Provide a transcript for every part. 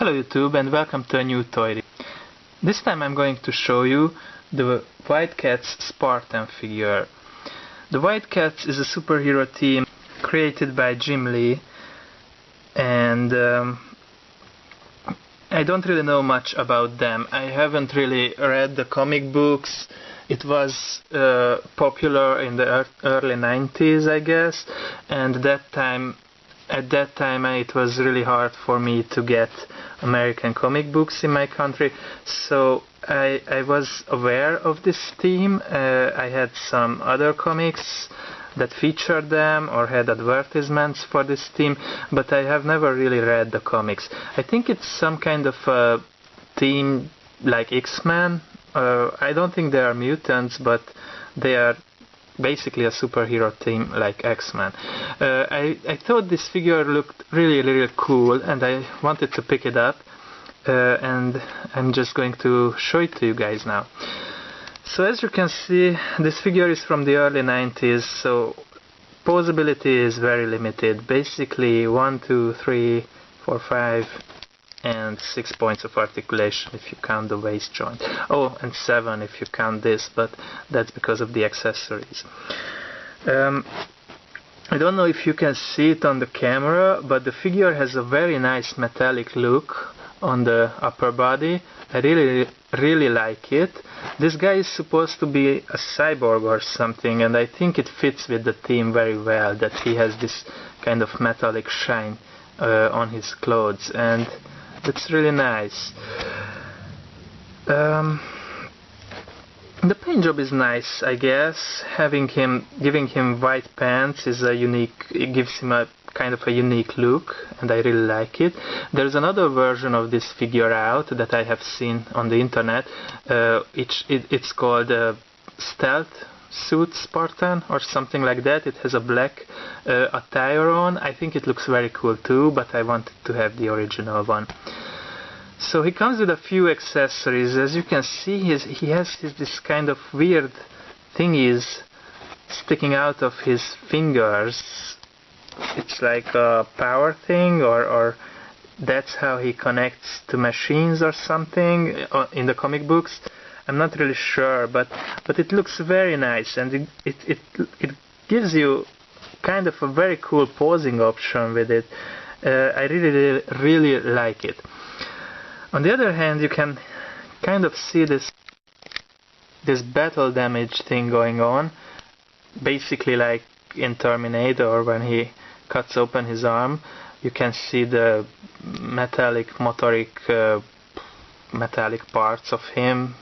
Hello YouTube and welcome to a new toy review. This time I'm going to show you the Wildcats Spartan figure. The Wildcats is a superhero team created by Jim Lee, and I don't really know much about them. I haven't really read the comic books. It was popular in the early 90s, I guess, and at that time it was really hard for me to get American comic books in my country, so I was aware of this team. I had some other comics that featured them or had advertisements for this team, but I have never really read the comics. I think it's some kind of a team like X-Men. I don't think they are mutants, but they are basically a superhero team like X-Men. I thought this figure looked really cool and I wanted to pick it up, and I'm just going to show it to you guys now. So as you can see, this figure is from the early 90s, so posability is very limited. Basically 1, 2, 3, 4, 5 and 6 points of articulation if you count the waist joint. Oh, and 7 if you count this, but that's because of the accessories. I don't know if you can see it on the camera, but the figure has a very nice metallic look on the upper body. I really like it. This guy is supposed to be a cyborg or something, and I think it fits with the theme very well, that he has this kind of metallic shine on his clothes, and that's really nice. The paint job is nice, I guess. Giving him white pants is it gives him a kind of a unique look, and I really like it. There's another version of this figure out that I have seen on the internet. It's called Stealth Suit Spartan or something like that. It has a black attire on. I think it looks very cool too, but I wanted to have the original one. So he comes with a few accessories. As you can see, he has this kind of weird thingies sticking out of his fingers. It's like a power thing, or that's how he connects to machines or something in the comic books. I'm not really sure, but it looks very nice, and it gives you kind of a very cool posing option with it. I really like it. On the other hand, you can kind of see this battle damage thing going on, basically like in Terminator when he cuts open his arm. You can see the metallic parts of him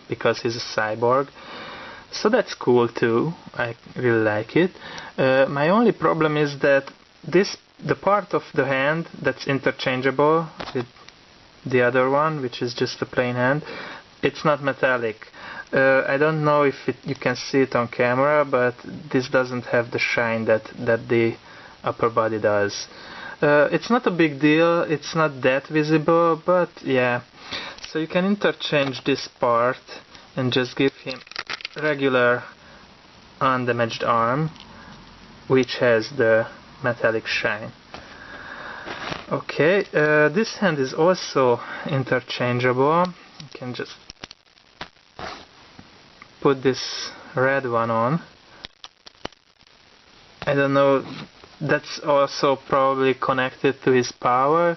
because he's a cyborg. So that's cool too. I really like it. My only problem is that the part of the hand that's interchangeable with the other one, which is just a plain hand, it's not metallic. I don't know if you can see it on camera, but this doesn't have the shine that the upper body does. It's not a big deal, it's not that visible, but yeah. So you can interchange this part and just give him regular undamaged arm, which has the metallic shine. Okay, this hand is also interchangeable. You can just put this red one on. I don't know, that's also probably connected to his power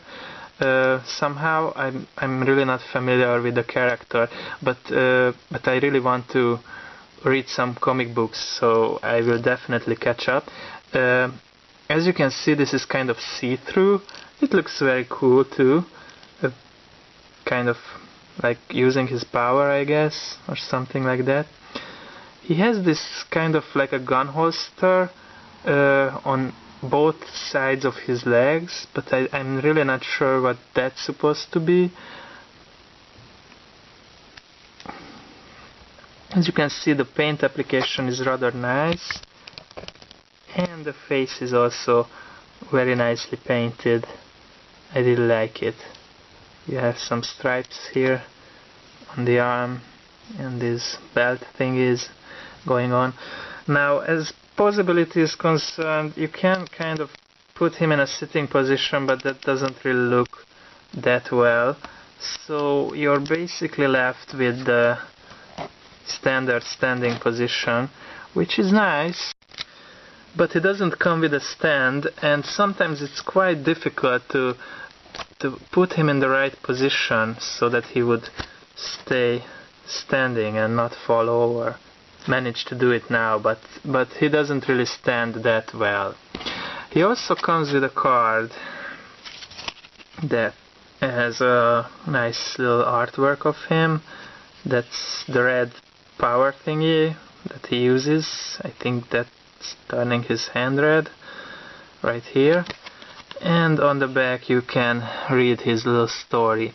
somehow. I'm really not familiar with the character, but I really want to read some comic books, so I will definitely catch up. As you can see, this is kind of see-through. It looks very cool too, kind of like using his power, I guess, or something like that. He has this kind of like a gun holster on both sides of his legs, but I'm really not sure what that's supposed to be. As you can see, the paint application is rather nice, and the face is also very nicely painted. I really like it. You have some stripes here on the arm, and this belt thing is going on. Now, as posability is concerned, you can kind of put him in a sitting position, but that doesn't really look that well, so you're basically left with the standard standing position, which is nice, but it doesn't come with a stand, and sometimes it's quite difficult to put him in the right position so that he would stay standing and not fall over. Managed to do it now, but he doesn't really stand that well. He also comes with a card that has a nice little artwork of him. That's the red power thingy that he uses. I think that's turning his hand red right here. And on the back you can read his little story.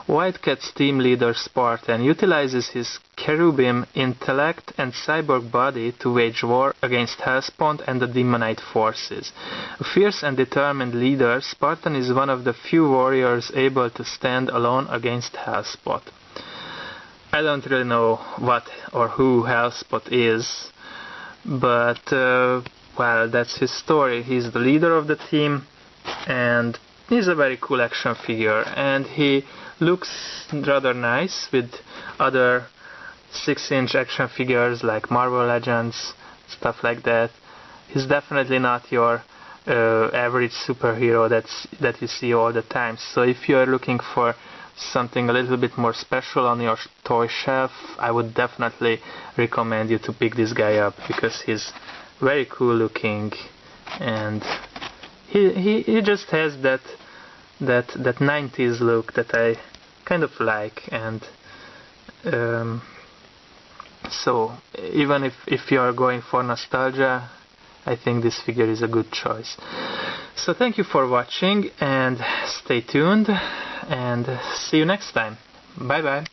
Wildcats team leader Spartan utilizes his cherubim intellect and cyborg body to wage war against Hellspawn and the demonite forces. A fierce and determined leader, Spartan is one of the few warriors able to stand alone against Hellspawn. I don't really know what or who Hellspawn is, but well, that's his story. He's the leader of the team, and he's a very cool action figure, and he looks rather nice with other 6-inch action figures like Marvel Legends, stuff like that. He's definitely not your average superhero that you see all the time. So if you're looking for something a little bit more special on your toy shelf, I would definitely recommend you to pick this guy up, because he's very cool looking, and he just has that 90s look that I kind of like, and so even if you are going for nostalgia, I think this figure is a good choice. So thank you for watching, and stay tuned, and see you next time. Bye bye.